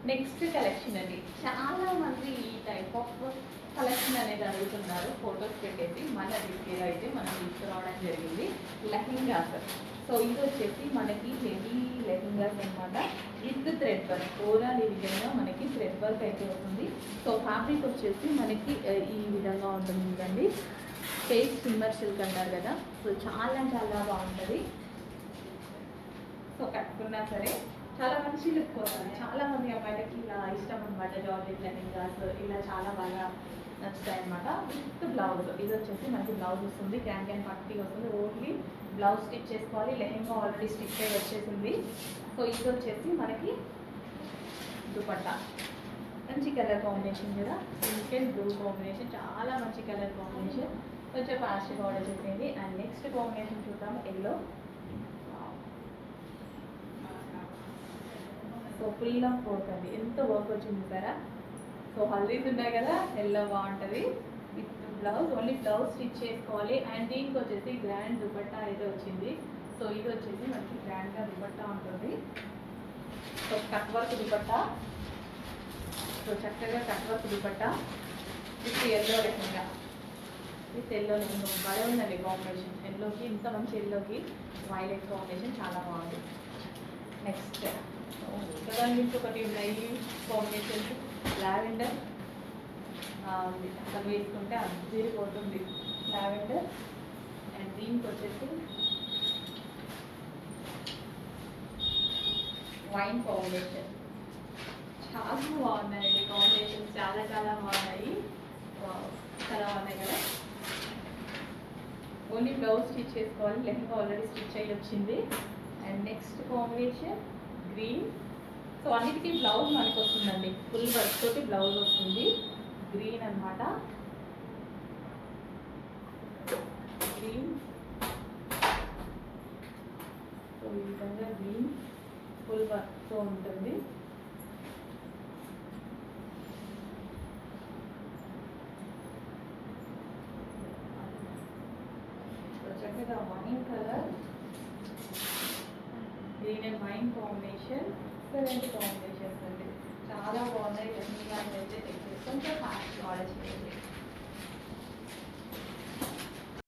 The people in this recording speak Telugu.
నెక్స్ట్ కలెక్షన్ అండి. చాలా మంది ఈ టైప్ ఆఫ్ కలెక్షన్ అనేది అడుగుతున్నారు. ఫొటోస్ పెట్టేసి మన దగ్గర అయితే మనం తీసుకురావడం జరిగింది. లెహెంగాస్. సో ఇది వచ్చేసి మనకి హెవీ లెహెంగాస్ అనమాట. With thread work. ఓవరాల్ ఈ విధంగా మనకి థ్రెడ్ వర్క్ అయితే వస్తుంది. సో ఫ్యాబ్రిక్ వచ్చేసి మనకి ఈ విధంగా ఉంటుంది చూడండి. ఫేస్ స్టిమ్మర్ సిల్క్ అంటారు కదా. సో చాలా చాలా బాగుంటుంది. సో కట్టుకున్నా సరే చాలా మంచి లుక్ వస్తుంది. చాలా మంది అమ్మాయిలకి ఇలా ఇష్టం అనమాట. జార్జెట్ లెహెంగాస్ ఇలా చాలా బాగా నచ్చుతాయి అనమాట. With blouse. ఇది వచ్చేసి మనకి బ్లౌజ్ వస్తుంది. క్యాన్ పట్టి వస్తుంది. ఓన్లీ బ్లౌజ్ స్టిచ్ చేసుకోవాలి. లెహెంగా ఆల్రెడీ స్టిచ్ అయ్యి వచ్చేసింది. సో ఇది వచ్చేసి మనకి దుపట్టా. మంచి కలర్ కాంబినేషన్ కదా. Pink and blue combination. చాలా మంచి కలర్ కాంబినేషన్. కొంచెం ఫాస్ట్గా ఆర్డర్ చేసేయండి. అండ్ నెక్స్ట్ కాంబినేషన్ చూద్దాము. Yellow. So full of work అండి. ఎంత వర్క్ వచ్చింది సారా. సో హల్దీస్ ఉన్నాయి కదా, ఎల్లో బాగుంటుంది. With blouse. Only blouse stitch చేసుకోవాలి. అండ్ దీనికి వచ్చేసి గ్రాండ్ దుపట్టా అయితే వచ్చింది. సో ఇది వచ్చేసి మనకి గ్రాండ్గా దుపట్టా ఉంటుంది. So cut work dupatta. So చక్కగా cut work dupatta with yellow lehenga. With yellow lehenga బాగా ఉందండి కాంబినేషన్. ఎల్లోకి ఇంత మంచి ఎల్లోకి వైలెట్ కాంబినేషన్ చాలా బాగుంది. నెక్స్ట్ కదా ఇంకొకటి ఉన్నాయి కాంబినేషన్స్. లావెండర్ అసలు వేసుకుంటే అదిరిపోతుంది లావెండర్. అండ్ దీనికి వచ్చేసి వైన్ కాంబినేషన్. చాలా బాగున్నాయండి కాంబినేషన్స్. చాలా చాలా బాగున్నాయి. చాలా బాగున్నాయి కదా. ఓన్లీ బ్లౌజ్ స్టిచ్ చేసుకోవాలి. లెహంగా ఆల్రెడీ స్టిచ్ అయ్యి వచ్చింది. And next combination green. So అన్నిటికీ బ్లౌజ్ మనకి వస్తుందండి. ఫుల్ వర్క్ తోటి బ్లౌజ్ వస్తుంది. గ్రీన్ అనమాట. గ్రీన్. సో ఈ విధంగా గ్రీన్ ఫుల్ వర్క్తో ఉంటుంది. సో చక్కగా wine colour. Green and wine combination. Excellent combinations అండి. చాలా బాగున్నాయి. లెహంగా అయితే కొంచెం ఫాస్ట్ ఆర్డర్ చేయండి.